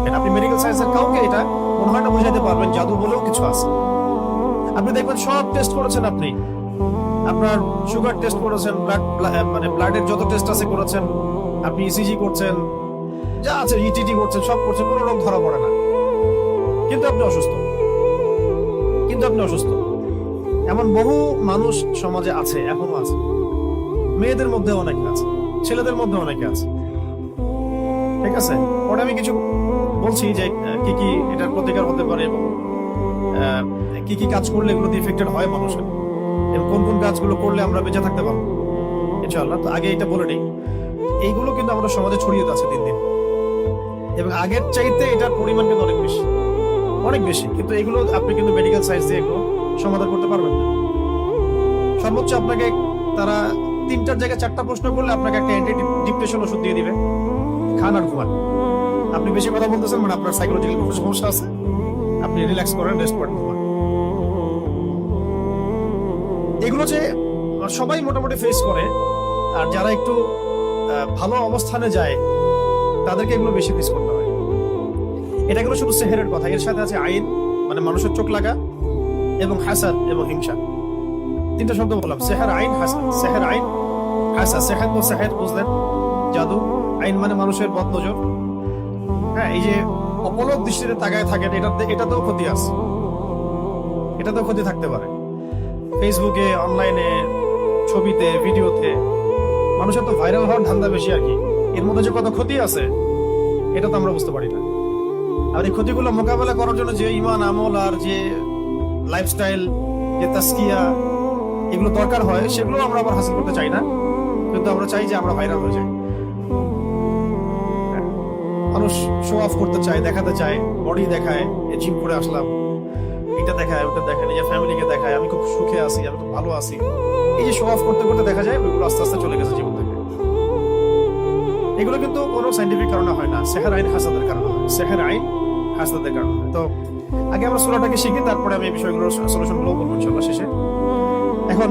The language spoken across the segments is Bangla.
দেখেন, আপনি মেডিকেল সায়েন্সের কাউকে এটা মনে হয় না বোঝাতে পারবেন জাদু বলেও কিছু আছে। আপনি দেখবেন সব টেস্ট করেছেন, আপনি আপনার সুগার টেস্ট করেছেন, মানে ব্লাডের যত টেস্ট আছে করেছেন, আপনি ইসিজি করছেন, যা আছে ইটিটি করছেন, সব করছেন, কোনো রোগ ধরা পড়ে না, কিন্তু আপনি অসুস্থ। এমন বহু মানুষ সমাজে আছে, এখনো আছে, মেয়েদের মধ্যে অনেকে আছে, ছেলেদের মধ্যে অনেকে আছে। ঠিক আছে, ওটা আমি কিছু বলছি যে কি কি এটার প্রতিকার হতে পারে এবং কি কি কাজ করলে এগুলো ইফেক্টেড হয় মানুষের, এবং কোন কোন কাজগুলো করলে আমরা বেঁচে থাকতে পারবো ইনশাআল্লাহ। তো আগে এটা বলে নিই, এইগুলো কিন্তু আমাদের সমাজে ছড়িয়ে যাচ্ছে দিন দিন, এবং আগের চাইতে এটার পরিমাণ কিন্তু অনেক বেশি, কিন্তু এগুলো আপনি কিন্তু মেডিকেল সায়েন্স দিয়ে এগুলো সমাধান করতে পারবেন না। সর্বোচ্চ আপনাকে তারা 3টার জায়গায় 4টা প্রশ্ন করলে আপনাকে একটা অ্যান্টি ডিপ্রেশন ওষুধ দিয়ে দিবে, খান আর ঘুমান। আপনি বেশি কথা বলতেছেন মানে আপনার সাইকোলজিক্যাল কোনো সমস্যা আছে, আপনি রিল্যাক্স করেন, রেস্ট করেন, ঘুমান। এগুলো যে সবাই মোটামুটি ফেস করে, আর যারা একটু ভালো অবস্থানে যায় তাদেরকে এগুলো বেশি ফেস করতে হয়। এটা গেলো শুধু সেহেরের কথা, এর সাথে আছে আইন, মানে মানুষের চোখ লাগা, এবং হাসাদ এবং হিংসা। 3টা শব্দ বললাম, সেহের, আইন, হাসাদ। সেহের, আইন, হাসাদ। সেহের তো সেহের বুঝলেন, জাদু। আইন মানে মানুষের বদনজর। হ্যাঁ, এই যে অপলক দৃষ্টিতে তাকায় থাকেন, এটাতেও ক্ষতি আছে, এটাতেও ক্ষতি থাকতে পারে। ফেসবুকে, অনলাইনে, ছবিতে, ভিডিওতে মানুষের তো ভাইরাল হওয়ার ধান্দা বেশি আর কি। এর মধ্যে যে কত ক্ষতি আছে এটা তো আমরা বুঝতে পারি না। আর এই ক্ষতিগুলো মোকাবেলা করার জন্য যে ইমান, আমল আর যে লাইফস্টাইল, যে তাসকিয়া এগুলো দরকার হয়, সেগুলো আমরা আবার হাসিল করতে চাই না, কিন্তু আমরা চাই যে আমরা ভাইরাল হয়ে যাই। মানুষ শো অফ করতে চায়, দেখাতে চায়, বডি দেখায়, জিম করে আসলাম, এটা দেখায়, ওটা দেখায়, নিজের ফ্যামিলিকে দেখায় আমি খুব সুখে আছি, আমি খুব ভালো আছি। এই যে শো অফ করতে করতে দেখা যায় ওইগুলো আস্তে আস্তে চলে গেছে জীবন থেকে। এগুলো কিন্তু কোনো সাইন্টিফিক কারণে হয় না, সেহের, আইন, হাসাদের কারণে হয়। সেহের, আইন, হাসাদের কারণে হয়। তো আগে আমরা সূরাটাকে শিখি, তারপরে আমি এই বিষয়গুলোর সলিউশনগুলো বলবো ইনশাআল্লাহ শেষে। এখন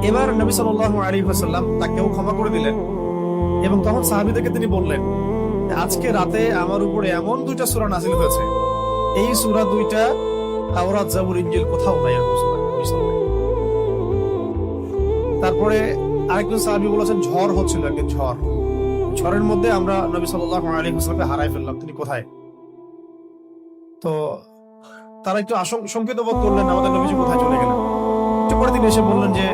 এবার নবী সাল্লাল্লাহু আলাইহি ওয়াসাল্লাম তাকেও ক্ষমা করে দিলেন, এবং তখন সাহাবীদেরকে তিনি বললেন, আজকে রাতে আমার উপরে এমন 2টা সূরা নাযিল হয়েছে, এই সূরা 2টা তাওরাত, জাবুর, ইনজিল কোথাও নাই এরকম সূরা। তারপরে আরেকজন সাহাবী বলেছেন ঝড় হচ্ছিল, একটা ঝড়ের মধ্যে আমরা নবী সাল্লাল্লাহু আলাইহি ওয়াসাল্লামকে হারাই ফেললাম, তিনি কোথায়? তো তারা একটু আশঙ্কিত বোধ করলেন, আমাদের নবীজি কোথায় চলে গেলেন। একটু পরে তিনি এসে বললেন যে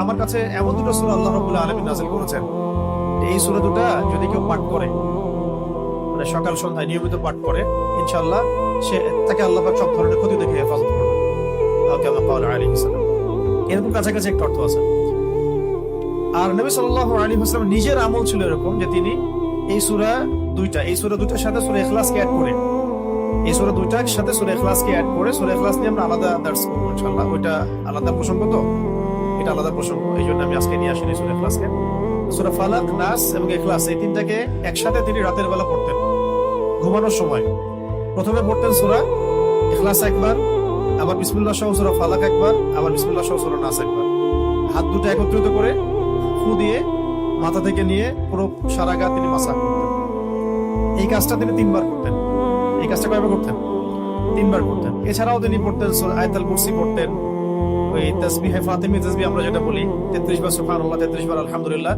আমার কাছে এমন 2টা সূরা আল্লাহ রাব্বুল আলামিন নাযিল করেছেন, এই সূরা 2টা যদি কেউ পাঠ করে, মানে সকাল সন্ধ্যায় নিয়মিত পাঠ করে, ইনশাআল্লাহ তাকে আল্লাহ পাক সব ধরনের ক্ষতি থেকে হেফাজত করবে। এরকম কাছাকাছি একটা অর্থ আছে। আর নবী সাল্লাল্লাহু আলাইহি ওয়াসাল্লাম নিজের আমল ছিল এরকম যে তিনি এই সূরা 2টার সাথে সূরা ইখলাসকে অ্যাড করে, এই সূরা 2টার সাথে সূরা ইখলাসকে অ্যাড করে, সূরা ইখলাস নিয়ে আমরা আলাদা দর্স করব ইনশাআল্লাহ। ওইটা আলাদা প্রসঙ্গ, তো এটা আলাদা প্রসঙ্গ, এই জন্য আমি আজকে নিয়ে আসিনি সূরা ইখলাসকে। সূরা ফালাক, নাস এবং ইখলাস এই 3টাকে একসাথে তিনি রাতের বেলা পড়তেন ঘুমানোর সময়। প্রথমে পড়তেন সূরা ইখলাস একবার, আবার বিসমিল্লাহ সহ সূরা ফালাক একবার, আবার বিসমিল্লাহ সহ সূরা নাস একবার। হাত দুটো একত্রিত করে ফু দিয়ে মাথা থেকে নিয়ে পুরো সারা গা তিনি মাসাহ করতেন। এই কাজটা তিনি 3বার করতেন। এই কাজটা কয়বার করতেন? 3বার করতেন। এছাড়াও তিনি পড়তেন আয়াতুল কুরসি পড়তেন, ওই তাসবিহে ফাতিমি তাসবিহ আমরা যেটা বলি, 33 বার সুবহানাল্লাহ, 33 বার আলহামদুলিল্লাহ,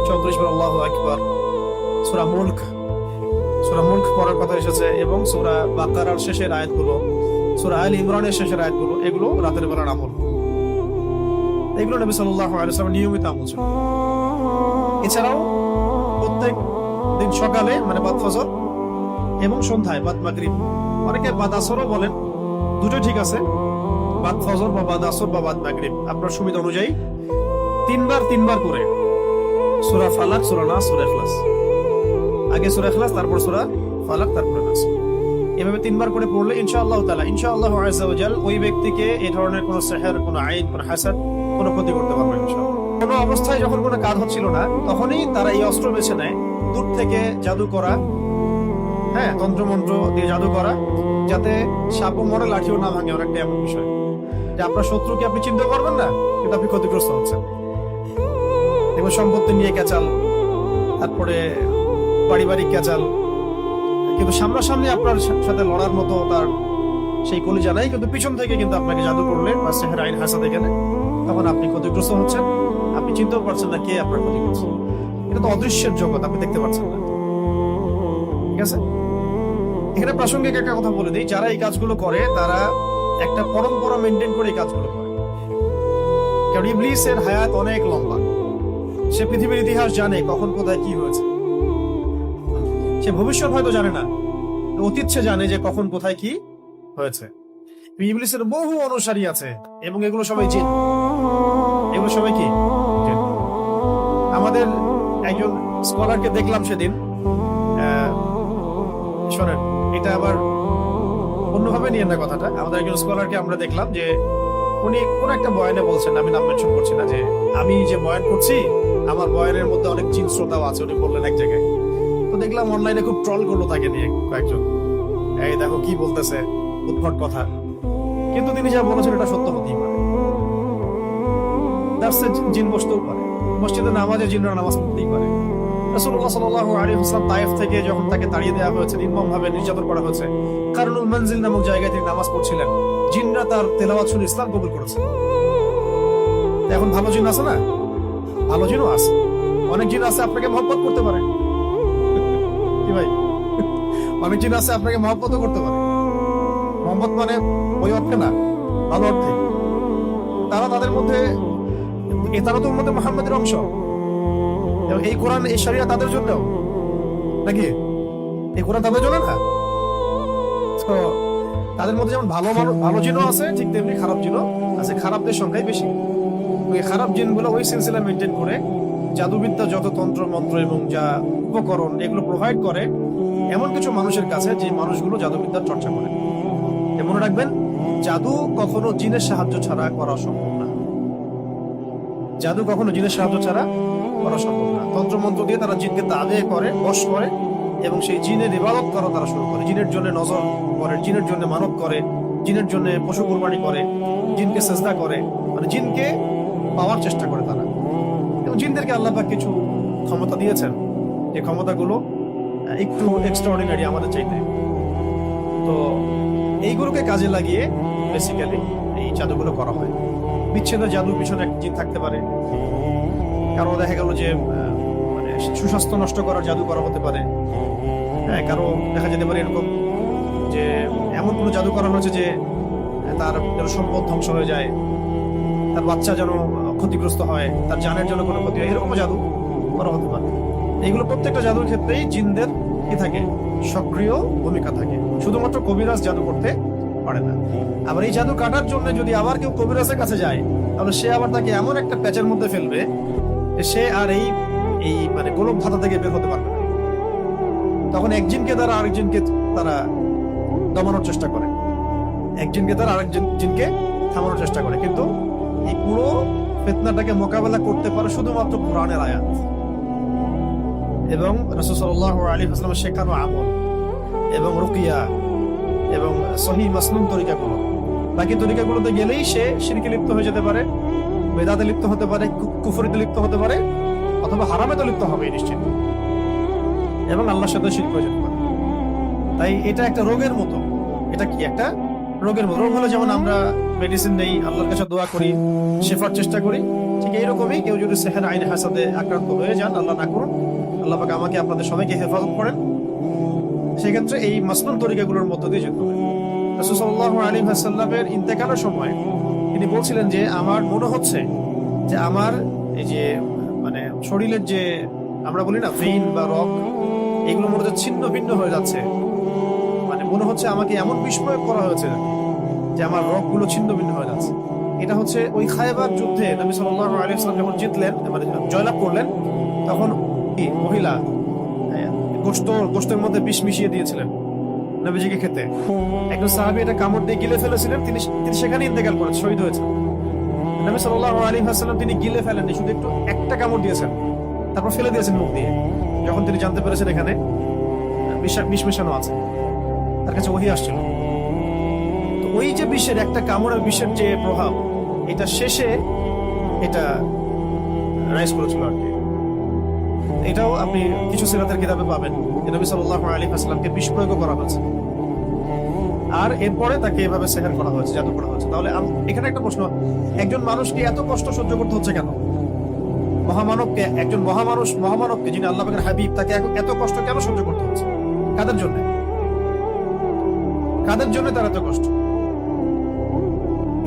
34 বার আল্লাহু আকবার। সূরা মুলক পড়ার কথা এসেছে, এবং সূরা বাকারার শেষের আয়াতগুলো, সূরা আলে ইমরানের শেষের আয়াতগুলো, এগুলো রাতের বেলার আমল। এগুলো নবী সাল্লাল্লাহু আলাইহি ওয়াসাল্লাম নিয়মিত আমল ছিল। এছাড়াও প্রত্যেক দিন সকালে, মানে বাদ ফজর, এবং সন্ধ্যায় বাদ মাগরিব, অনেকে বাদ আসরও বলেন, দুটো ঠিক আছে, বাদ ফজর বা বাদ আসর বা বাদ মাগরিব, আপনার সুবিধা অনুযায়ী 3বার করে সূরা ফালাক, সূরা নাস, সূরা ইখলাস। আগে সূরা ইখলাস, তারপর সূরা ফালাক, তারপর নাস। এভাবে 3বার করে পড়লে ইনশাআল্লাহ তাআলা, ইনশাআল্লাহ আযজা ওয়া জাল, ওই ব্যক্তিকে এই ধরনের কোনো সেহের, কোনো আইন, কোনো হাসাদ, কোনো ক্ষতি করতে পারবে ইনশাআল্লাহ। কোনো অবস্থায় যখন কোনো কাজ হচ্ছিল না, তখনই তারা এই অস্ত্র বেছে নেয়, দূর থেকে জাদু করা, হ্যাঁ, তন্ত্রমন্ত্র দিয়ে জাদু করা, যাতে সাপও মরে লাঠিও না ভাঙে। অনেকটা এমন বিষয় যে আপনার শত্রুকে আপনি চিন্তা করবেন না, কিন্তু আপনি ক্ষতিগ্রস্ত হচ্ছেন। দেখবেন সম্পত্তি নিয়ে ক্যাচাল, তারপরে পারিবারিক ক্যাচাল, কিন্তু সামনাসামনি আপনার সাথে লড়ার মতো তার সেই কলিজা নাই, কিন্তু পিছন থেকে কিন্তু আপনাকে জাদু করলে বা সেহের আইন হাসাতে গেলে তখন আপনি ক্ষতিগ্রস্ত হচ্ছেন, আপনি চিনতেও পারছেন না কে আপনার ক্ষতি করছে। এটা তো অদৃশ্যের জগৎ, আপনি দেখতে পাচ্ছেন না। ঠিক আছে, এখানে প্রাসঙ্গিক একটা কথা বলে দিই, যারা এই কাজগুলো করে তারা একটা পরম্পরা মেনটেন করে এই কাজগুলো করে। কারণ ইবলিসের হায়াত অনেক লম্বা, সে পৃথিবীর ইতিহাস জানে কখন কোথায় কি হয়েছে। সে ভবিষ্যৎ হয়তো জানে না, অতীত সে জানে যে কখন কোথায় কি হয়েছে। ইবলিসের বহু অনুসারী আছে এবং এগুলো সবাই জিন, এগুলো সবাই কি জিন। আমাদের একজন স্কলারকে দেখলাম সেদিন, শোনেন এটা আবার অন্যভাবে নিয়ে না কথাটা, আমাদের একজন স্কলারকে আমরা দেখলাম যে উনি কোন একটা বয়ানে বলছেন, আমি নাম মেনশন করছি না, যে আমি যে বয়ান করছি আমার বয়ানের মধ্যে অনেক জিন শ্রোতাও আছে, উনি বললেন এক জায়গায়। তো দেখলাম অনলাইনে খুব ট্রল করলো তাকে নিয়ে কয়েকজন, এই দেখো কি বলতেছে, উদ্ভট কথা। কিন্তু তিনি যা বলেছেন এটা সত্য হতেই পারে, জিন বসতেও পারে, মসজিদে নামাজে জিনরা নামাজ পড়তেই পারে। রাসূলুল্লাহ সাল্লাল্লাহু আলাইহি ওয়াসাল্লাম তায়েফ থেকে যখন তাকে তাড়িয়ে দেওয়া হয়েছে, নির্মমভাবে নির্যাতন করা হয়েছে, কারনুল মানজিল নামক জায়গায় তিনি নামাজ পড়ছিলেন, জিনরা তার তেলাওয়াত শুনে ইসলাম কবুল করেছে। এখন ভালো জিন আছে না, ভালো জিনও আছে, অনেক জিন আছে আপনাকে মহব্বত করতে পারে, কি ভাই, অনেক জিন আছে আপনাকে মহব্বতও করতে পারে। মহব্বত মানে ওই অর্থে না, ভালো অর্থে। তারা তাদের মধ্যে, তারা তো মধ্যে মুহাম্মাদের অংশ, এবং এই কোরআন এই শরিয়া তাদের জন্য নাকি, এই কোরআন তাদের জন্য না। তো তাদের মধ্যে যেমন ভালো জিনও আছে, ঠিক তেমনি খারাপ জিনও আছে, খারাপদের সংখ্যাই বেশি। ওই খারাপ জিনগুলো ওই সিলসিলা মেনটেন করে জাদুবিদ্যা যত তন্ত্র মন্ত্র এবং যা উপকরণ এগুলো প্রোভাইড করে এমন কিছু মানুষের কাছে, যে মানুষগুলো জাদুবিদ্যার চর্চা করে। মনে রাখবেন, জাদু কখনো জিনের সাহায্য ছাড়া করা সম্ভব না, জাদু কখনো জিনের সাহায্য ছাড়া করা সম্ভব না। তন্ত্রমন্ত্র দিয়ে তারা জিনকে তাবে করে, বশ করে, এবং সেই জিনের ইবাদত করা তারা শুরু করে, জিনের জন্য নজর করে, জিনের জন্য মানত করে, জিনের জন্য পশু কুরবানি করে, জিনকে সেজদা করে, মানে জিনকে পাওয়ার চেষ্টা করে তারা। এবং জিনদেরকে আল্লাহ পাক কিছু ক্ষমতা দিয়েছেন, যে ক্ষমতাগুলো একটু এক্সট্রাঅর্ডিনারি আমাদের চাইতে। তো এইগুলোকে কাজে লাগিয়ে বেসিক্যালি এই জাদুগুলো করা হয়। বিচ্ছেদের জাদুর পিছনে একটা জিন থাকতে পারে, কারো দেখা গেল যে মানে সুস্বাস্থ্য নষ্ট করার জাদু করা হতে পারে, হ্যাঁ, কারো দেখা যেতে পারে এরকম যে এমন কোনো জাদু করা হয়েছে যে তার যেন সম্পদ ধ্বংস হয়ে যায়, তার বাচ্চা যেন ক্ষতিগ্রস্ত হয়, তার জানের জন্য কোনো ক্ষতি হয়, এরকম জাদু করা হতে পারে। এইগুলো প্রত্যেকটা জাদুর ক্ষেত্রেই জিনদের কি থাকে, সক্রিয় ভূমিকা থাকে। শুধুমাত্র কবিরাজ জাদু করতে পারে না। আবার এই জাদু কাটার জন্য যদি আবার কেউ কবিরাজের কাছে যায়, তাহলে সে আবার তাকে এমন একটা প্যাচের মধ্যে ফেলবে যে সে আর এই মানে গোলক ধাঁধা থেকে বের হতে পারবে না। তখন একজনকে দ্বারা আরেকজনকে তারা দমানোর চেষ্টা করে, একজনকে দ্বারা আরেকজন জিনকে থামানোর চেষ্টা করে, কিন্তু এই পুরো ফিতনাটাকে মোকাবেলা করতে পারে শুধুমাত্র কোরআনের আয়াত এবং রাসূল সাল্লাল্লাহু আলাইহি ওয়াসাল্লামের শেখানো আমল এবং রুকিয়া এবং সহিহ মাসনুন তরিকাগুলো। বাকি তরিকাগুলোতে গেলেই সে শিরকে লিপ্ত হয়ে যেতে পারে, বেদাতে লিপ্ত হতে পারে, কুফরিতে লিপ্ত হতে পারে, অথবা হারামে তো লিপ্ত হবে নিশ্চিত, এবং আল্লাহর সাথে শিরক হয়ে যেতে পারে। তাই এটা একটা রোগের মতো, এটা কি একটা রোগের মতো। রোগ হলে যেমন আমরা মেডিসিন নেই, আল্লাহর কাছে দোয়া করি, শেফার চেষ্টা করি, ঠিক এইরকমই কেউ যদি সেহের আইন হাসাদে আক্রান্ত হয়ে যান, আল্লাহ না করুন, আল্লাহ পাক আমাকে আপনাদের সবাইকে হেফাজত করেন, সেক্ষেত্রে এই মাসনুন তরিকাগুলোর মধ্য দিয়ে যেতে হবে। রাসূল সাল্লাল্লাহু আলাইহি ওয়াসাল্লামের ইন্তেকালের সময় তিনি বলছিলেন যে আমার মনে হচ্ছে যে আমার এই যে মানে শরীরের যে আমরা বলি না ভেইন বা রক, এগুলো মনে হচ্ছে ছিন্ন ভিন্ন হয়ে যাচ্ছে, মানে মনে হচ্ছে আমাকে এমন বিস্ময় করা হয়েছে যে আমার রকগুলো ছিন্ন ভিন্ন হয়ে যাচ্ছে। এটা হচ্ছে ওই খায়বার যুদ্ধে নবী সাল্লাল্লাহু আলাইহি ওয়াসাল্লাম যখন জিতলেন, মানে জয়লাভ করলেন, তখন মহিলা গোশতের মধ্যে বিষ মিশিয়ে দিয়েছিলেন নবীজিকে খেতে। একজন সাহাবী এটা কামড় দিয়ে গিলে ফেলেছিলেন, তিনি সেখানে ইন্তেকাল করেছেন, শহীদ হয়েছেন। নবী সাল্লাল্লাহু আলাইহি ওয়াসাল্লাম তিনি গিলে ফেলেননি, শুধু একটু একটা কামড় দিয়েছেন, তারপর ফেলে দিয়েছেন মুখ দিয়ে। যখন তিনি জানতে পেরেছেন এখানে বিষ মেশানো আছে, তার কাছে ওহী আসছিল। তো ওই যে বিষের একটা কামড়ের বিষের যে প্রভাব, এটা শেষে এটা রাইজ করেছিল আর কি। এটাও আপনি কিছু সিরাতের কিতাবে পাবেন যে নবী সাল্লাল্লাহু আলাইহি ওয়াসাল্লামকে বিষ প্রয়োগ করা হয়েছে, আর এরপরে তাকে এভাবে সেহের করা হয়েছে, জাদু করা হয়েছে। তাহলে এখানে একটা প্রশ্ন, একজন মানুষকে এত কষ্ট সহ্য করতে হচ্ছে কেন? মহামানবকে, একজন মহামানবকে যিনি আল্লাহ পাকের হাবিব, তাকে এত কষ্ট কেন সহ্য করতে হচ্ছে? কাদের জন্য? কাদের জন্য তার এত কষ্ট?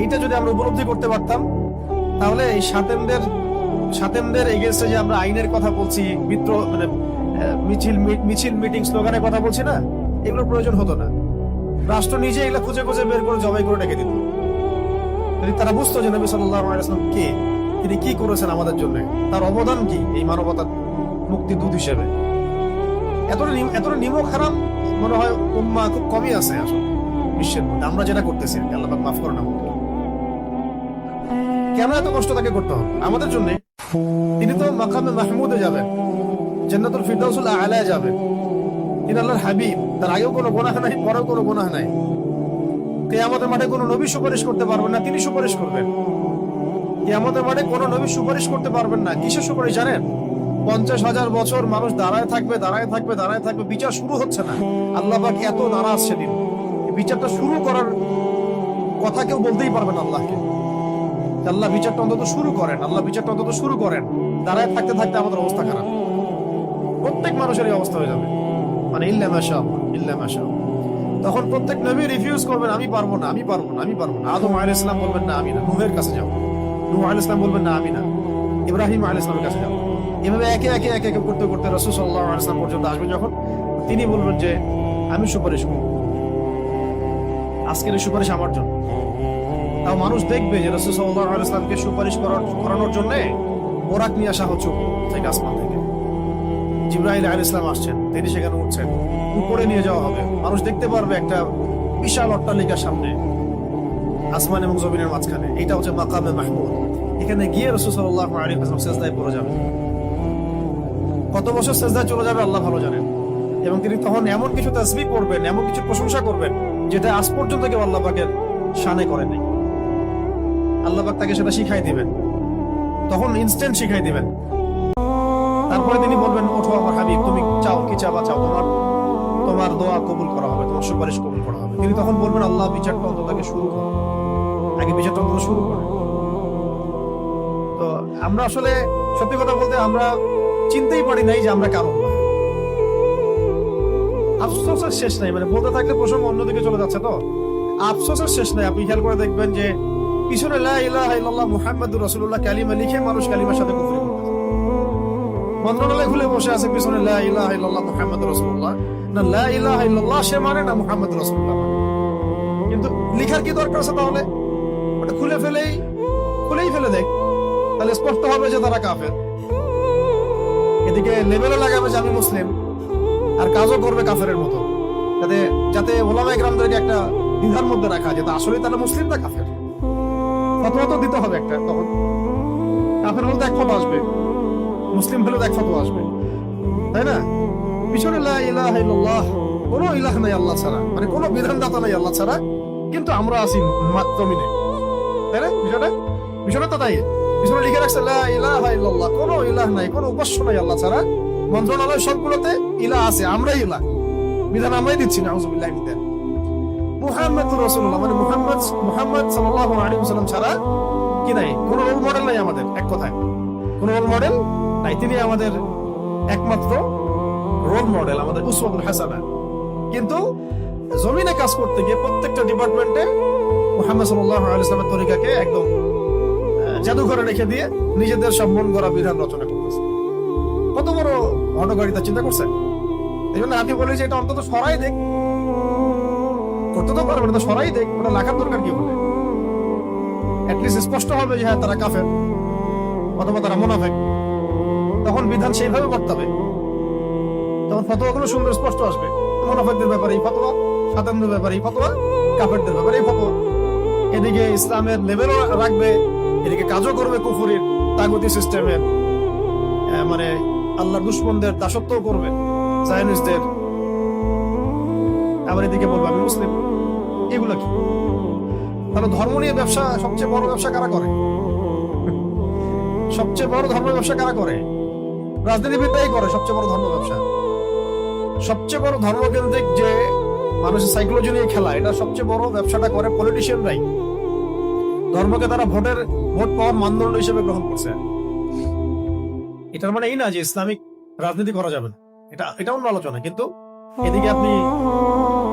এটা যদি আমরা উপলব্ধি করতে পারতাম, তাহলে এই সাতেমদের এগেইনস্টে যে আমরা আইনের কথা বলছি, মানে মিছিল মিটিং স্লোগানের কথা বলছি না, এগুলোর প্রয়োজন হতো না। রাষ্ট্র নিজে এগুলো খুঁজে খুঁজে বের করে জবাই করে ডেকে দিত। যদি তারা বুঝতো যে নবী সাল্লাল্লাহু আলাইহি ওয়াসাল্লাম কে, তিনি কি করেছেন আমাদের জন্য, তার অবদান কি এই মানবতার মুক্তি দূত হিসেবে। এতটা নিমক হারাম মনে হয় উম্মাহ খুব কমই আছে আসলে বিশ্বের মধ্যে। আমরা যেটা করতেছি, আল্লাহ পাক মাফ করে না। কেন এত কষ্ট তাকে করতে হবে আমাদের জন্য? তিনি তো মাকামে মাহমুদে যাবেন, জান্নাতুল ফিরদাউসুল আ'লায় যাবেন। তিনি আল্লাহর হাবিব, তার আগেও কোনো গুনাহ নাই, পরেও কোনো গুনাহ নাই। কিয়ামতের মাঠে কোনো নবী সুপারিশ করতে পারবেন না, তিনি সুপারিশ করবেন। কিয়ামতের মাঠে কোনো নবী সুপারিশ করতে পারবেন না। কিসের সুপারিশ জানেন? 50,000 বছর মানুষ দাঁড়ায় থাকবে, বিচার শুরু হচ্ছে না। আল্লাহ পাক এত নারাজ সেদিন, বিচারটা শুরু করার কথা কেউ বলতেই পারবে না আল্লাহকে। আল্লাহ বিচারটা অন্তত শুরু করেন। দাঁড়ায় থাকতে থাকতে আমাদের অবস্থা খারাপ, প্রত্যেক মানুষেরই অবস্থা হয়ে যাবে, মানে ইল্লা মাশাআল্লাহ। তখন প্রত্যেক নবী রিফিউজ করবেন, আমি পারবো না। আদম আলাইহিস সালাম বলবেন না, আমি না। নূহের কাছে যাও। নূহ আলাইহিস সালাম বলবেন না, আমি না। ইব্রাহিম আলাইহিস সালামের কাছে যাও। এভাবে একে একে করতে করতে রাসূল সাল্লাল্লাহু আলাইহি ওয়াসাল্লাম পর্যন্ত আসবেন, যখন তিনি বলবেন যে আমি সুপারিশ করব, আজকের এই সুপারিশ আমার জন্য। তাও মানুষ দেখবে যে রাসূল সাল্লাল্লাহু আলাইহি ওয়াসাল্লামকে সুপারিশ করানোর জন্য বোরাক নিয়ে আসা হচ্ছে থেকে, আসমান থেকে। জিবরাইল আলাইহিস সালাম আসছেন, তিনি সেখানে উঠছেন, উপরে নিয়ে যাওয়া হবে। মানুষ দেখতে পারবে একটা বিশাল অট্টালিকার সামনে, আসমান এবং জমিনের মাঝখানে। এটা হচ্ছে মাকামে মাহমুদ। এখানে গিয়ে রাসূল সাল্লাল্লাহু আলাইহি ওয়াসাল্লাম সিজদায় পড়ে যাবেন। কত বছর সিজদায় চলে যাবে আল্লাহ ভালো জানেন। এবং তিনি তখন এমন কিছু তাসবিহ করবেন, এমন কিছু প্রশংসা করবেন, যেটা আজ পর্যন্ত কেউ আল্লাহ পাকের শানে করেন নাই। আল্লাহ পাক তাকে সেটা শিখাই দিবেন, তখন ইনস্ট্যান্ট শিখাই দিবেন। তারপরে তিনি বলবেন, ওঠো আমার হাবিব, তুমি চাও কি চাও, তোমার দোয়া কবুল করা হবে, তোমার সুপারিশ কবুল করা হবে। তিনি তখন বলবেন, আল্লাহ বিচারটা অন্তত শুরু করো, আগে বিচারটা অন্তত শুরু করে। তো আমরা আসলে সত্যি কথা বলতে আমরা চিনতেই পারি নাই যে আমরা কারণ না। আফসোসের শেষ নাই, মানে বলতে থাকলে প্রসঙ্গ অন্যদিকে চলে যাচ্ছে। তো আফসোসের শেষ নাই। আপনি খেয়াল করে দেখবেন যে পিছনে লা ইলাহা ইল্লাল্লাহ মুহাম্মাদুর রাসূলুল্লাহ কালিমা লিখে মানুষ কালিমার সাথে কুফরি করতেছে। মন্ত্রণালয় খুলে বসে আছে, পিছনে লা ইলাহা ইল্লাল্লাহ মুহাম্মাদুর রাসূলুল্লাহ, না লা ইলাহা ইল্লাল্লাহ সে মানে না মুহাম্মাদুর রাসূলুল্লাহ। কিন্তু লিখার কি দরকার আছে? তাহলে ওটা খুলেই ফেলে দেখ, তাহলে স্পষ্ট হবে যে তারা কাফের। এদিকে লেবেলও লাগাবে যে আমি মুসলিম, আর কাজও করবে কাফেরের মতো, যাতে ওলামায়ে কেরামদেরকে একটা দ্বিধার মধ্যে রাখা যেটা আসলে তারা মুসলিম না কাফের। ফতোয়া তো দিতে হবে একটা। তখন কাফের হলে এক ফতোয়া আসবে, মুসলিম হলে এক ফতোয়া আসবে, তাই না? পিছনে লা ইলাহা ইল্লাল্লাহ, কোনো ইলাহ নাই আল্লাহ ছাড়া, মানে কোনো বিধানদাতা নাই আল্লাহ ছাড়া, কিন্তু আমরা আছি জমিনে, তাই না? বিষয়টা তো তাই। পিছনে লিখে রাখছে লা ইলাহা ইল্লাল্লাহ, কোনো ইলাহ নাই, কোনো উপাস্য নাই আল্লাহ ছাড়া। মন্ত্রণালয় সবগুলোতে ইলাহ আছে, আমরাই ইলাহ, বিধান আমরাই দিচ্ছি না। আউযুবিল্লাহি মিন যালিক। মুহাম্মাদুর রাসূলুল্লাহ মানে মুহাম্মদ সাল্লাল্লাহু আলাইহি ওয়াসাল্লাম ছাড়া কি নাই, কোনো রোল মডেল নাই আমাদের। এক কথায় কোনো রোল মডেল নাই, তিনি আমাদের একমাত্র রোল মডেল, আমাদের উসওয়াতুল হাসানা। কিন্তু জমিনে কাজ করতে গিয়ে প্রত্যেকটা ডিপার্টমেন্টে মুহাম্মদ সাল্লাল্লাহু আলাইহি ওয়াসাল্লামের তরিকাকে একদম জাদুঘরে রেখে দিয়ে নিজেদের সব মন গড়া বিধান রচনা করতেছে। কত বড় হঠকারিতা চিন্তা করছে। এই জন্য আমি বলি যে এটা অন্তত সরাই দেখ, করতে তো পারবে না, সরাই দেখ, ওটা লেখার দরকার কি বলে। অ্যাটলিস্ট স্পষ্ট হবে যে হ্যাঁ তারা কাফের অথবা তারা মুনাফিক। তখন বিধান সেইভাবে করতে হবে, তখন ফতোয়াগুলো সুন্দর স্পষ্ট আসবে। মুনাফিকদের ব্যাপারে এই ফতোয়া, সাধারণদের ব্যাপারে এই ফতোয়া, কাফেরদের ব্যাপারে এই ফতোয়া। এদিকে ইসলামের লেভেলও রাখবে, এদিকে কাজও করবে কুফরির তাগুতি সিস্টেমের, মানে আল্লাহর দুশমনদের দাসত্ব করবে, জায়নিস্টদের। আবার এদিকে বলবে আমি মুসলিম। এগুলো কি? তাহলে ধর্ম নিয়ে ব্যবসা, সবচেয়ে বড় ব্যবসা কারা করে? সবচেয়ে বড় ধর্ম ব্যবসা কারা করে? রাজনীতিবিদরাই করে সবচেয়ে বড় ধর্ম ব্যবসা। সবচেয়ে বড় ধর্মকেন্দ্রিক যে মানুষের সাইকোলজি নিয়ে খেলা, এটা সবচেয়ে বড় ব্যবসাটা করে পলিটিশিয়ানরাই। ধর্মকে তারা ভোট পাওয়ার মানদণ্ড হিসেবে গ্রহণ করছে। এটার মানে এই না যে ইসলামিক রাজনীতি করা যাবে না, এটা অন্য আলোচনা। কিন্তু এদিকে আপনি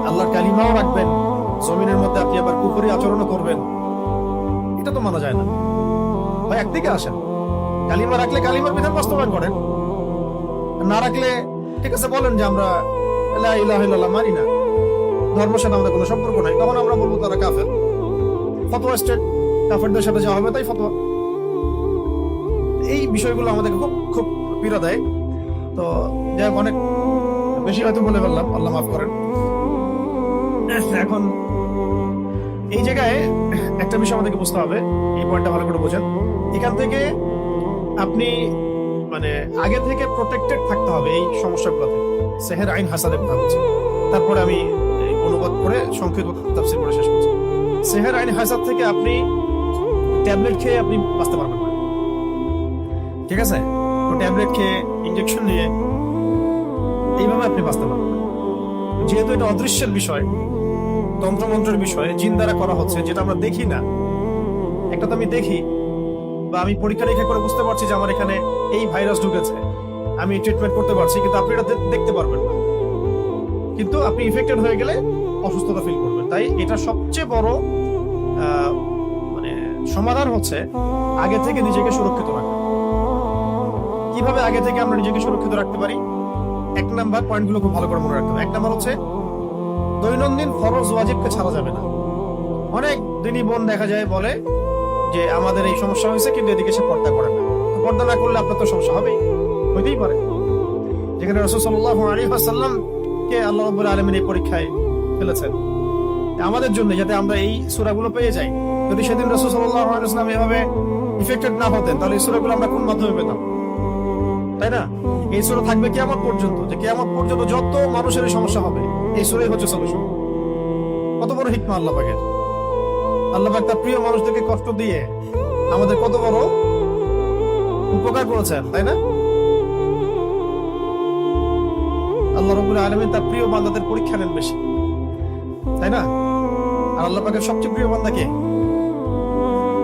আল্লাহর কালিমাও রাখবেন, জমিনের মধ্যে আপনি আবার কুফরি আচরণও করবেন, এটা তো মানা যায় না ভাই। একদিকে আসেন, কালিমা রাখলে কালিমার বিধান বাস্তবায়ন করেন, না রাখলে ঠিক আছে বলেন যে আমরা লা ইলাহা ইল্লাল্লাহ মানি না, ধর্মের সাথে আমাদের কোনো সম্পর্ক নাই, তখন আমরা বলবো তারা কাফের। ফতোয়া স্টেট, কাফেরদের সাথে যা হবে তাই ফতোয়া। এই বিষয়গুলো আমাদেরকে খুব খুব পীড়া দেয়। তো যাই হোক, অনেক বেশি হয়তো বলে ফেললাম, আল্লাহ মাফ করেন। এখন এই জায়গায় একটা বিষয় আমাদেরকে বুঝতে হবে, এই পয়েন্টটা ভালো করে বোঝেন। এখান থেকে আপনি মানে আগে থেকে প্রোটেক্টেড থাকতে হবে এই সমস্যাগুলো থেকে। সেহের আইন হাসানের কথা বলছি, তারপরে আমি অনুবাদ করে সংক্ষিপ্ত তাফসীর করে শেষ করছি। সেহের আইন হাসাদ থেকে আপনি ট্যাবলেট খেয়ে আপনি বাঁচতে পারবেন না, ঠিক আছে? ট্যাবলেট খেয়ে, ইনজেকশন নিয়ে এইভাবে আপনি বাঁচতে পারবেন না। যেহেতু এটা অদৃশ্যের বিষয়, তন্ত্রমন্ত্রের বিষয়, জিন দ্বারা করা হচ্ছে, যেটা আমরা দেখি না। একটা তো আমি দেখি বা আমি পরীক্ষা নিরীক্ষা করে বুঝতে পারছি যে আমার এখানে এই ভাইরাস ঢুকেছে, আমি ট্রিটমেন্ট করতে পারছি, কিন্তু আপনি এটা দেখতে পারবেন না। কিন্তু আপনি ইফেক্টেড হয়ে গেলে অসুস্থতা ফিল করবেন। তাই এটা সবচেয়ে বড় মানে সমাধান হচ্ছে আগে থেকে নিজেকে সুরক্ষিত রাখা। কিভাবে আগে থেকে আমরা নিজেকে সুরক্ষিত রাখতে পারি? এক নাম্বার পয়েন্টগুলো খুব ভালো করে মনে রাখতে হবে। এক নাম্বার হচ্ছে দৈনন্দিন ফরজ ওয়াজিবকে ছাড়া যাবে না। অনেক দিনই বোন দেখা যায় বলে যে আমাদের এই সমস্যা হয়েছে, কিন্তু এদিকে সে পর্দা করে না। পর্দা না করলে আপনার তো সমস্যা হবেই, হইতেই পারে। যেখানে রাসূল সাল্লাল্লাহু আলাইহি ওয়াসাল্লাম কে আল্লাহ রাব্বুল আলামিন এই পরীক্ষায় ফেলেছেন আমাদের জন্য, যাতে আমরা এই সূরাগুলো পেয়ে যাই। যদি সেদিন রাসূল সাল্লাল্লাহু আলাইহি ওয়াসাল্লাম এভাবে ইফেক্টেড না হতেন, তাহলে এই সূরাগুলো আমরা কোন মাধ্যমে পেতাম? তাই না? এই সূরা থাকবে কিয়ামত পর্যন্ত, যে কিয়ামত পর্যন্ত যত মানুষের সমস্যা হবে এই সূরাই হচ্ছে সলিউশন। কত বড় হিকমা আল্লাহ পাকের! আল্লাহ পাক তার প্রিয় মানুষদেরকে কষ্ট দিয়ে আমাদের কত বড় উপকার করেছেন, তাই না? আল্লাহ রাব্বুল আলামিন তার প্রিয় বান্দাদের পরীক্ষা নেন বেশি, তাই না? আর আল্লাহ পাকের সবচেয়ে প্রিয় বান্দা কে?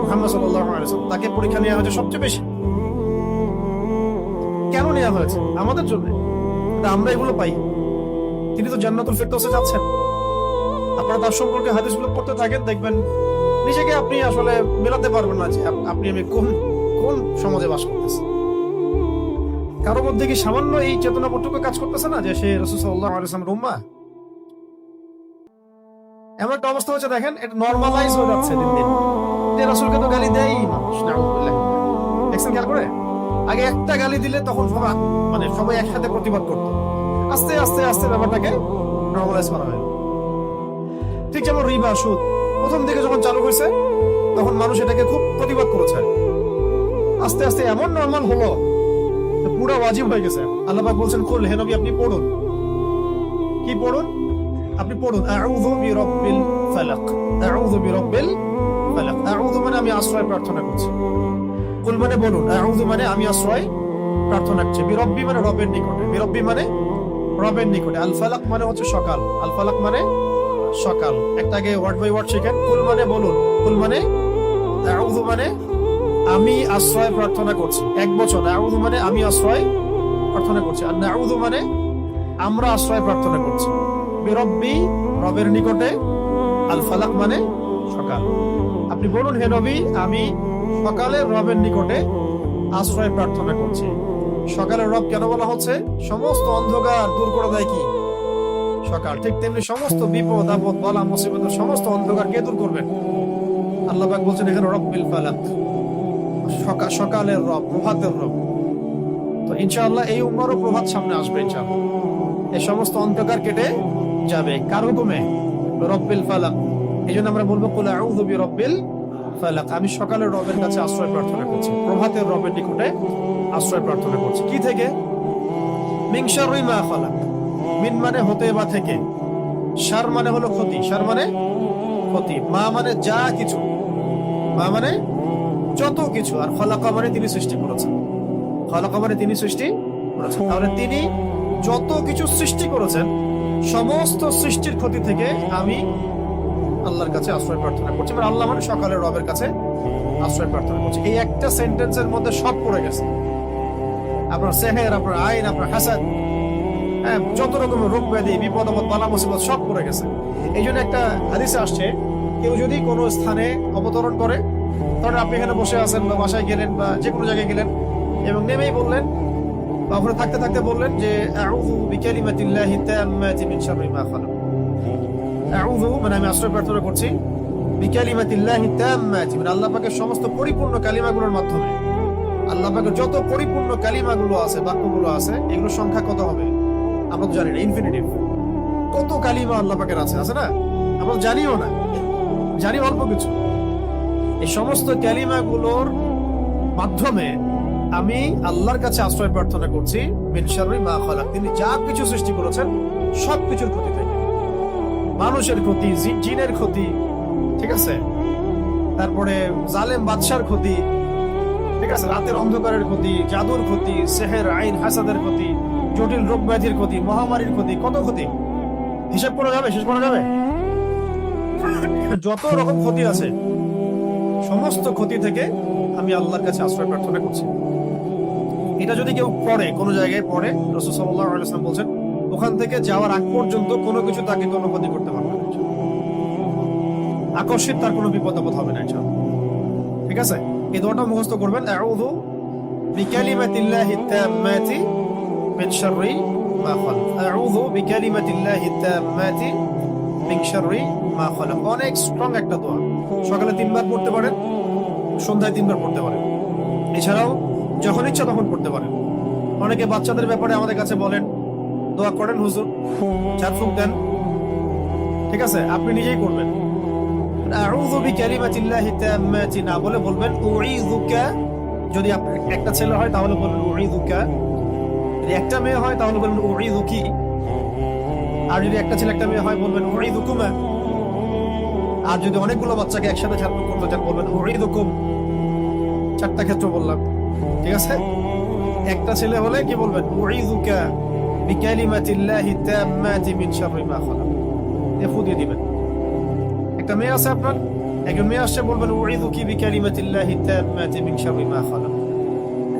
মুহাম্মদ সাল্লাল্লাহু আলাইহি ওয়াসাল্লাম। তাকে পরীক্ষা নেওয়া হয়েছে সবচেয়ে বেশি। কেন নেওয়া হয়েছে? আমাদের জন্য। আমরা এগুলো পাই। তিনি তো জান্নাতুল ফিরদাউসে যাচ্ছেন। আপনারা তার সম্পর্কে হাদিসগুলো পড়তে থাকেন, দেখবেন নিজেকে আপনি আসলে মেলাতে পারবেন না যে আপনি আমি কোন কোন সমাজে বাস করতেছি। কারোর মধ্যে কি সামান্য এই চেতনাবোধটুকু কাজ করতেছে না যে সে রাসূল সাল্লাল্লাহু আলাইহি ওয়াসাল্লামের উম্মাহ? এমন একটা অবস্থা হচ্ছে, দেখেন এটা নরমালাইজ হয়ে যাচ্ছে দিন দিন, যে রাসূলকে তো গালি দেয়ই মানুষ। নাউযুবিল্লাহ। দেখছেন খেয়াল করে? আগে একটা গালি দিলে তখন সবাই একসাথে প্রতিবাদ করতো। আস্তে আস্তে আস্তে ব্যাপারটাকে নরমালাইজ করা হয়। ঠিক যেমন রিবা, সুদ প্রথম দিকে যখন চালু হয়েছে তখন মানুষ এটাকে খুব প্রতিবাদ করেছে। আস্তে আস্তে এমন নরমাল হলো পুরো ওয়াজিব হয়ে গেছে। আল্লাহ পাক বলছেন, কুল হে নবী আপনি পড়ুন। কি পড়ুন? আপনি পড়ুন আউযু বিরাব্বিল ফালাক, আউযু বিরাব্বিল ফালাক। আউযু মানে আমি আশ্রয় প্রার্থনা করছি। কুল মানে বলুন, আউযু মানে আমি আশ্রয় প্রার্থনা করছি। বিরব্বি মানে রবের নিকটে, বিরব্বি মানে রবের নিকটে। আল ফালাক মানে হচ্ছে সকাল, আল ফালাক মানে সকাল। একটা আগে ওয়ার্ড বাই ওয়ার্ড শিখেন। কুল মানে বলুন, কুল মানে আউযু মানে আমি আশ্রয় প্রার্থনা করছি। এক বছর আউযু মানে আমি আশ্রয় প্রার্থনা করছি, আর নাউযু মানে আমরা আশ্রয় প্রার্থনা করছি। বিরব্বি রবের নিকটে, আল ফালাক মানে সকাল। আপনি বলুন, হে নবী আমি সকালের রবের নিকটে আশ্রয় প্রার্থনা করছি। সকালের রব কেন বলা হচ্ছে? সমস্ত অন্ধকার দূর করে দেয় কি? সকাল। ঠিক তেমনি সমস্ত বিপদ আপদ বালা মুসিবত সমস্ত অন্ধকার কে দূর করবেন? আল্লাহ পাক বলছেন এখানে রব্বিল ফালাক, সকালের রব, প্রভাতের রব। তো ইনশাআল্লাহ এই উম্মারও প্রভাত সামনে আসবে ইনশাআল্লাহ। এই সমস্ত অন্ধকার কেটে যাবে কার হুকুমে? রব্বিল ফালাক। এই জন্য আমরা বলবো কুল আউযু বিরাব্বিল ফালাক, আমি সকালের রবের কাছে আশ্রয় প্রার্থনা করছি, প্রভাতের রবের নিকটে আশ্রয় প্রার্থনা করছি। কি থেকে? মিন শাররি মা খালাক। মিন মানে হতে বা থেকে, শার মানে হলো ক্ষতি, শার মানে ক্ষতি, মা মানে যা কিছু, মা মানে যত কিছু, আর খালাকা মানে তিনি সৃষ্টি করেছেন। খালাকা মানে তিনি সৃষ্টি করেছেন। তাহলে তিনি যত কিছু সৃষ্টি করেছেন সমস্ত সৃষ্টির ক্ষতি থেকে আমি আল্লাহর কাছে আশ্রয় প্রার্থনা করছি। মানে আল্লাহ মানে সকালের রবের কাছে আশ্রয় প্রার্থনা করছি। এই একটা সেন্টেন্সের মধ্যে সব পড়ে গেছে। আপনার সেহের, আপনার আইন, আপনার হাসাদ, হ্যাঁ, যত রকমের রোগ ব্যাধি, বিপদ আপদ, বালা মুসিবত সব পড়ে গেছে। এই জন্য একটা হাদিসে আসছে, কেউ যদি কোনো স্থানে অবতরণ করে, ধরেন আপনি এখানে বসে আছেন বা বাসায় গেলেন বা যে কোনো জায়গায় গেলেন এবং নেমেই বললেন বা ওখানে থাকতে থাকতে বললেন যে আউযু বিকালিমাতিল্লাহি তাম্মাতি মিন শাররি মা খালাক। আউযু মানে আমি আশ্রয় প্রার্থনা করছি, বিকালিমাতিল্লাহি তাম্মাতি মানে আল্লাহ পাকের সমস্ত পরিপূর্ণ কালিমাগুলোর মাধ্যমে। আল্লাহ পাকের যত পরিপূর্ণ কালিমাগুলো আছে, বাক্যগুলো আছে, এগুলোর সংখ্যা কত হবে আমরা তো জানি না, ইনফিনিটিভ। কত কালিমা আল্লাহ পাকের আছে না, আমরা জানিও না, জানি অল্প কিছু। এই সমস্ত কালিমাগুলোর মাধ্যমে আমি আল্লাহর কাছে আশ্রয় প্রার্থনা করছি মিন শাররি মা খালাক, তিনি যা কিছু সৃষ্টি করেছেন সব কিছুর ক্ষতি থেকে, মানুষের ক্ষতি, জিনের ক্ষতি, ঠিক আছে, তারপরে জালেম বাদশার ক্ষতি, ঠিক আছে, রাতের অন্ধকারের ক্ষতি, জাদুর ক্ষতি, সেহের, আইন, হাসাদের ক্ষতি, জটিল রোগ ব্যাধির ক্ষতি, মহামারীর ক্ষতি, কত ক্ষতি হিসাব করা যাবে, শেষ করা যাবে? যত রকম ক্ষতি আছে সমস্ত ক্ষতি থেকে আমি আল্লাহর কাছে আশ্রয় প্রার্থনা করছি। এটা যদি কেউ পড়ে, কোনো জায়গায় পড়ে, রাসূল সাল্লাল্লাহু আলাইহি ওয়াসাল্লাম বলেন ওখান থেকে যাওয়ার আগ পর্যন্ত কোনো কিছু তাকে কোনো ক্ষতি করতে পারবে না, আকস্মিক তার কোনো বিপদ আপদ হবে না ইনশাআল্লাহ। ঠিক আছে, এই দোয়াটা মুখস্থ করবেন, আউযু বিকালিমাতিল্লাহি তাম্মাতি মিন শাররি মা খালাক, আউযু বিকালিমাতিল্লাহি তাম্মাতি মিন শাররি মা খালাক। অনেক স্ট্রং একটা দোয়া, সকালে 3 বার পড়তে পারেন, সন্ধ্যায় 3 বার পড়তে পারেন, এছাড়াও যখন ইচ্ছা তখন পড়তে পারেন। অনেকে বাচ্চাদের ব্যাপারে আমাদের কাছে বলেন দোয়া করেন হুজুর, 4 ফুক দেন, ঠিক আছে, আপনি নিজেই করবেন। আউযু বিকালিমাতিল্লাহি তাম্মাতি না বলে বলবেন উঈযুকা। যদি আপনার একটা ছেলে হয় তাহলে বলবেন উঈযুকা, যদি একটা মেয়ে হয় তাহলে বলবেন উঈযুকি, আর যদি একটা ছেলে একটা মেয়ে হয় বলবেন উঈযুকুমা, আর যদি অনেকগুলো বাচ্চাকে একসাথে ছাত্র করতে চান বলবেন উঈযুকুম। 4টা ক্ষেত্র বললাম, ঠিক আছে। একটা ছেলে হলে কি বলবেন উঈযুকা বিকালিমাতিল্লাহি তাম্মাতি মিন শাররি মা খালাক, ফু দিয়ে দিবেন। একটা মেয়ে আছে আপনার, একজন মেয়ে আসছে বলবেন উঈযুকি বিকালিমাতিল্লাহি তাম্মাতি মিন শাররি মা খালাক।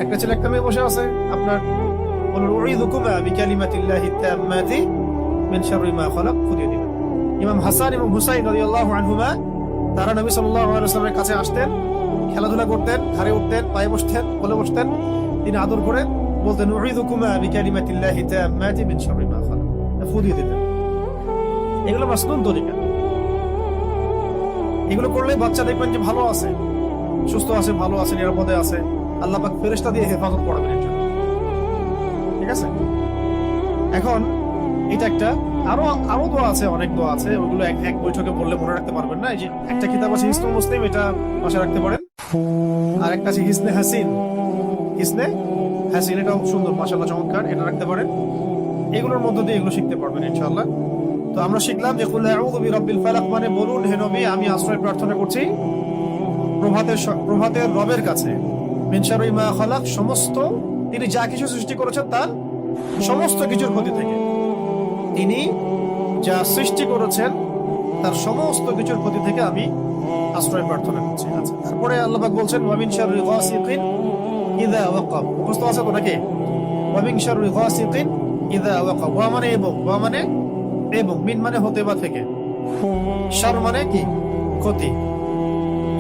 একটা ছেলে একটা মেয়ে বসে আছে আপনার, বলবেন উঈযুকুমা বিকালিমাতিল্লাহি তাম্মাতি মিন শাররি মা খালাক, ফু দিয়ে দিবেন। ইমাম হাসান এবং হুসাইন রাদিয়াল্লাহু আনহুমা তারা নবী সাল্লাল্লাহু আলাইহি ওয়াসাল্লামের কাছে আসতেন, খেলাধুলা করতেন, ঘাড়ে উঠতেন, পায়ে বসতেন, কোলে বসতেন, তিনি আদর করে বলতেন উঈযুকুমা বিকালিমাতিল্লাহি তাম্মাতি মিন শাররি মা খালাক, ফু দিয়ে দিতেন। এগুলো মাসনুন তরিকা, এগুলো করলে বাচ্চা দেখবেন যে ভালো আছে, সুস্থ আছে, ভালো আছে, নিরাপদে আছে, আল্লাহ পাক ফেরেশতা দিয়ে হেফাজত করবেন এর জন্য, ঠিক আছে। এখন এটা একটা, আরো দোয়া আছে, অনেক দোয়া আছে, ওইগুলো এক বৈঠকে বললে মনে রাখতে পারবেন না। এই যে একটা কিতাব আছে হিসনুল মুসলিম, এটা পাশে রাখতে পারেন, আর একটা আছে হিসনে হাসিন, হিসনে হাসিন, এটাও সুন্দর, মাশাআল্লাহ চমৎকার, এটা রাখতে পারেন। এগুলোর মধ্য দিয়ে এগুলো শিখতে পারবেন ইনশাআল্লাহ। তো আমরা শিখলাম যে কুল আউযু বিরাব্বিল ফালাক মানে বলুন হে নবী আমি আশ্রয় প্রার্থনা করছি প্রভাতের রবের কাছে, মিন শাররি মা খালাক সমস্ত, তিনি যা কিছু সৃষ্টি করেছেন তার সমস্ত কিছুর ক্ষতি থেকে, তিনি যা সৃষ্টি করেছেন তার সমস্ত কিছুর ক্ষতি থেকে আমি আশ্রয় প্রার্থনা করছি। আচ্ছা, তারপরে আল্লাহ পাক বলছেন ওয়া মিন শাররি গাসিকিন ইযা ওয়াকাব, মুখস্থ আছে তো নাকি? ওয়া মিন শাররি গাসিকিন ইযা ওয়াকাব, ওয়া মানে এবং, ওয়া মানে এবং, মিন মানে হতে বা থেকে, শার মানে কি ক্ষতি,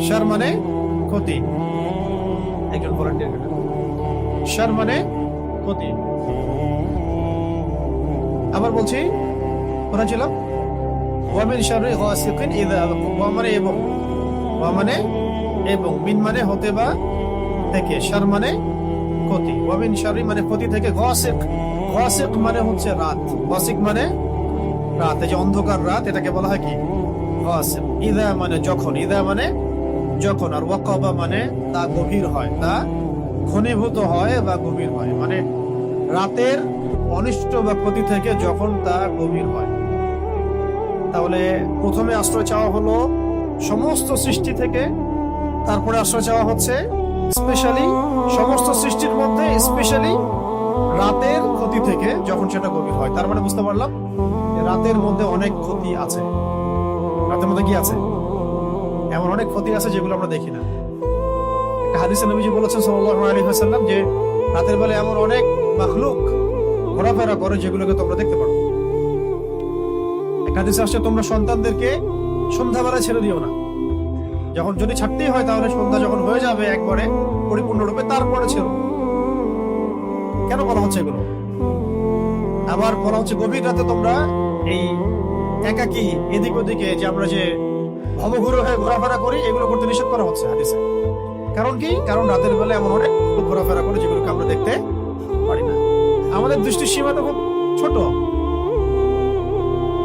শার মানে ক্ষতি, একজন ভলান্টিয়ার, শার মানে ক্ষতি। আবার বলছি, কোরআন ছিল ওয়া মিন শাররি গাসিকিন ইযা ওয়াকাব, ওয়া মানে এবং, ওয়া মানে এবং, মিন মানে হতে বা থেকে, শার মানে ক্ষতি, ওয়া মিন শাররি মানে ক্ষতি থেকে, গাসিক, গাসিক মানে হচ্ছে রাত, গাসিক মানে রাত, এই যে অন্ধকার রাত, এটাকে বলা হয় কি গাসিক। ইযা মানে যখন, ইযা মানে যখন, আর ওয়াকাবা মানে তা গভীর হয়, তা ঘনীভূত হয় বা গভীর হয়, মানে রাতের অনিষ্ট বা ক্ষতি থেকে যখন তা গভীর হয়। তাহলে প্রথমে আশ্রয় চাওয়া হলো সমস্ত সৃষ্টি থেকে, তারপরে আশ্রয় চাওয়া হচ্ছে স্পেশালি সমস্ত সৃষ্টির মধ্যে স্পেশালি রাতের ক্ষতি থেকে যখন সেটা গভীর হয়, তার মানে বুঝতে পারলাম যে রাতের মধ্যে অনেক ক্ষতি আছে। রাতের মধ্যে কি আছে? এমন অনেক ক্ষতি আছে যেগুলো আমরা দেখি না। একটা হাদিসে নবীজি বলেছেন সাল্লাল্লাহু আলাইহি ওয়াসাল্লাম যে রাতের বেলা এমন অনেক মাখলুক ঘোরাফেরা করে যেগুলোকে তোমরা দেখতে পারো। একটা হাদিসে আসছে তোমরা সন্তানদেরকে সন্ধ্যাবেলা ছেড়ে দিও না। যখন যদি ছাড়তেই হয় তাহলে সন্ধ্যা যখন হয়ে যাবে একবারে পরিপূর্ণরূপে তারপরে ছেড়ো। কেন বলা হচ্ছে এগুলো? আবার বলা হচ্ছে গভীর রাতে তোমরা এই একাকী এদিক ওদিকে যে আমরা যে ভবঘুরে হয়ে ঘোরাফেরা করি এগুলো করতে নিষেধ করা হচ্ছে হাদিসে। কারণ কি? কারণ রাতের বেলা এমন অনেক ঘোরাফেরা করে যেগুলোকে আমরা দেখতে পারি না। আমাদের দৃষ্টির সীমা তো খুব ছোট।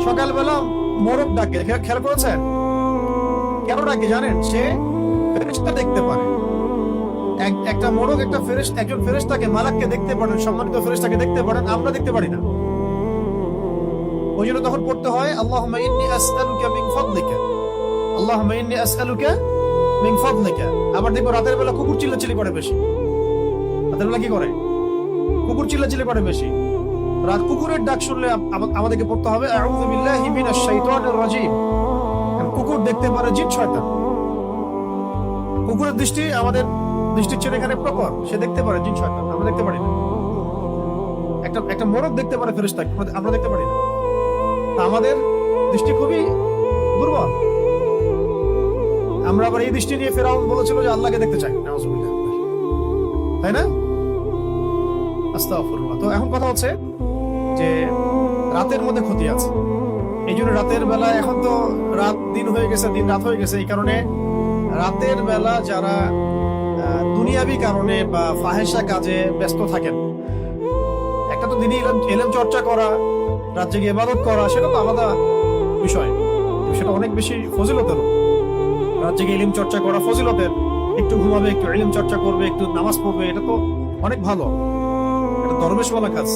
সকালবেলা মোরগ ডাকে, খেয়াল করেছেন? কেন ডাকে জানেন? সে ফেরেশতা দেখতে পারে। একটা মোরগ একজন ফেরেশতাকে, মালাককে দেখতে পারেন, সম্মানিত ফেরেশতাকে দেখতে পারেন, আমরা দেখতে পারি না। ওই জন্য তখন পড়তে হয় আল্লাহুম্মা ইন্নী আসআলুকা মিন ফাদলিকা, আল্লাহুম্মা ইন্নী আসআলুকা মিন ফাদলিকা। আবার দেখো রাতের বেলা কুকুর চিল্লাচিল্লি করে বেশি। রাতের বেলা কি করে? কুকুর চিল্লাচিল্লি করে বেশি। রাত কুকুরের ডাক শুনলে আমাদেরকে পড়তে হবে আউযু বিল্লাহি মিনাশ শাইতানির রাজিম। কুকুর দেখতে পারে জিন শয়তান। কুকুরের দৃষ্টি আমাদের দৃষ্টির চেয়ে এখানে প্রখর, সে দেখতে পারে জিন শয়তান, আমরা দেখতে পারি না। একটা মোরগ দেখতে পারে ফেরেশতা, আমরা দেখতে পারি না। আমাদের দৃষ্টি খুবই দুর্বল। আমরা আবার এই দৃষ্টি নিয়ে ফেরাউন বলেছিল যে আল্লাহকে দেখতে চাই, নাউযুবিল্লাহ, তাই না? আস্তাগফিরুল্লাহ। তো এখন কথা হচ্ছে যে রাতের মধ্যে ক্ষতি আছে। এই জন্য রাতের বেলা, এখন তো রাত দিন হয়ে গেছে, দিন রাত হয়ে গেছে, এই কারণে রাতের বেলা যারা দুনিয়াবি কারণে বা ফাহেসা কাজে ব্যস্ত থাকেন, একটা তো দিনই ইলম চর্চা করা, রাত জেগে ইবাদত করা, সেটা তো আলাদা বিষয়, সেটা অনেক বেশি ফজিলতের। রাত জেগে ইলম চর্চা করা ফজিলতের। একটু ঘুমাবে, একটু ইলম চর্চা করবে, একটু নামাজ পড়বে, এটা তো অনেক ভালো, এটা দরবেশওয়ালা কাজ।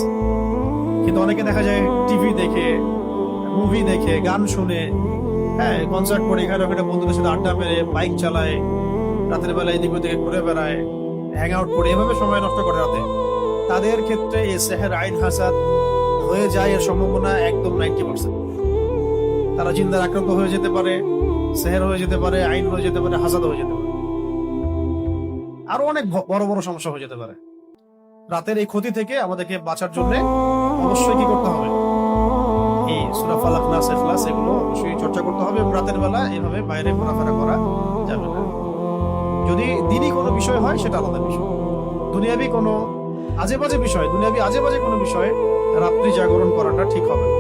কিন্তু অনেকে দেখা যায় টিভি দেখে, মুভি দেখে, গান শুনে, হ্যাঁ, কনসার্ট করে, এখানে ওখানে বন্ধুদের সাথে আড্ডা মেরে, বাইক চালায়, রাতের বেলা এদিক ওদিকে ঘুরে বেড়ায়, হ্যাং আউট করে, এভাবে সময় নষ্ট করে রাতে। তাদের ক্ষেত্রে এই সেহের, আইন, হাসাদ হয়ে যায় এর সম্ভাবনা একদম 90%। তারা জিন্দার আক্রান্ত হয়ে যেতে পারে, সেহের হয়ে যেতে পারে, আইন হয়ে যেতে পারে, হাসাদ হয়ে যেতে পারে, আরো অনেক বড় বড় সমস্যা হয়ে যেতে পারে। রাতের এই ক্ষতি থেকে আমাদেরকে বাঁচার জন্য অবশ্যই কি করতে হবে? এই সূরা ফালাক, নাস, ইখলাস এগুলো অবশ্যই চর্চা করতে হবে। রাতের বেলা এভাবে বাইরে ঘোরাফেরা করা যাবে না। যদি দিনই কোনো বিষয় হয় সেটা আলাদা বিষয়। দুনিয়াবি কোনো আজে বাজে কোনো বিষয়ে রাত্রি জাগরণ করাটা ঠিক হবে না।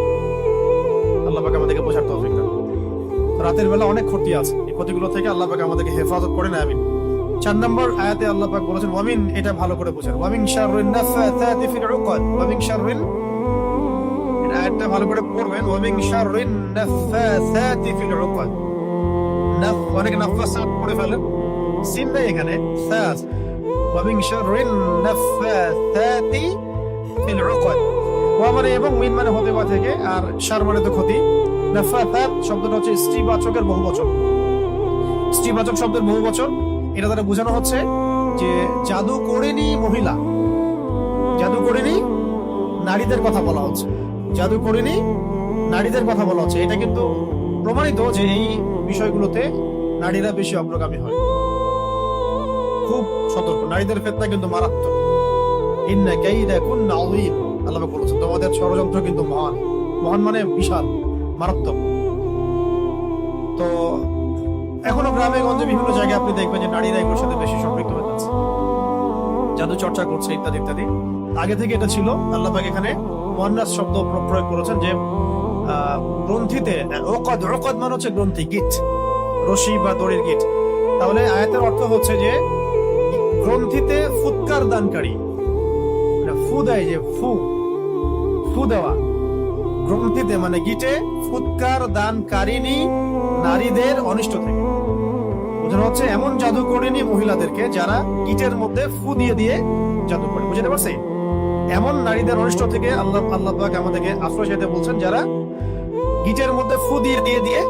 আল্লাহ পাক আমাদেরকে বোঝার তৌফিক দান। রাতের বেলা অনেক ক্ষতি আছে, এই ক্ষতিগুলো থেকে আল্লাহ পাক আমাদেরকে হেফাজত করেন, আমিন। 4 নম্বর আয়াতে আল্লাহ পাক বলেছেন ওয়ামিন, এটা ভালো করে বোঝেন, ওয়ামিন শাররিন নাফাসাতি ফিল উকাদ, ওয়ামিন শাররিন, এই আয়াতটা ভালো করে পড়বেন, ওয়ামিন শাররিন নাফাসাতি ফিল উকাদ। অনেকে নাফাসাত পড়ে ফেলেন, সিন নাই এখানে, সাস। ওয়ামিন শাররিন নাফাসাতি ফিল উকাদ, ওয়া মানে এবং, মিন মানে হতে বা থেকে, আর শার মানে তো ক্ষতি। নাফাসাত শব্দটা হচ্ছে স্ত্রীবাচকের বহুবচন, স্ত্রীবাচক শব্দের বহুবচন। এটা দ্বারা বোঝানো হচ্ছে যে জাদু করেনি মহিলা, জাদু করেনি নারীদের কথা বলা হচ্ছে, জাদু করেনি নারীদের কথা বলা হচ্ছে। এটা কিন্তু প্রমাণিত যে এই বিষয়গুলোতে নারীরা বেশি অগ্রগামী হয়। খুব সতর্ক, নারীদের ফিতনা কিন্তু মারাত্মক। ইন্না কাইদাকুন্না আযীম, আল্লাহ বলেছেন তোমাদের ষড়যন্ত্র কিন্তু মহান। মহান মানে বিশাল, মারাত্মক। তো এখনো গ্রামে গঞ্জে বিভিন্ন জায়গায় আপনি দেখবেন যে নারীরা এগুলোর সাথে বেশি সম্পৃক্ত হয়ে যাচ্ছে, জাদু চর্চা করছে, ইত্যাদি ইত্যাদি। আগে থেকে এটা ছিল। আল্লাহ পাক এখানে মুয়ান্নাস শব্দ প্রয়োগ করেছেন যে গ্রন্থিতে, উকাদ, উকাদ মানে হচ্ছে গ্রন্থি, গিট, রশি বা দড়ির গিট। তাহলে আয়াতের অর্থ হচ্ছে যে গ্রন্থিতে ফুৎকার দানকারী, ফু দেয়, যে ফু দেওয়া, গ্রন্থিতে মানে গিটে ফুৎকার দানকারিনী নারীদের অনিষ্ট থেকে বোঝানো হচ্ছে এমন জাদু করেনি মহিলাদেরকে যারা গিটের মধ্যে ফু দিয়ে দিয়ে জাদু করে। বুঝতে পারছি? এমন নারীদের অনিষ্ট থেকে আল্লাহ পাক আমাদেরকে আশ্রয় চাইতে বলছেন যারা গিটের মধ্যে ফু দিয়ে দিয়ে দিয়ে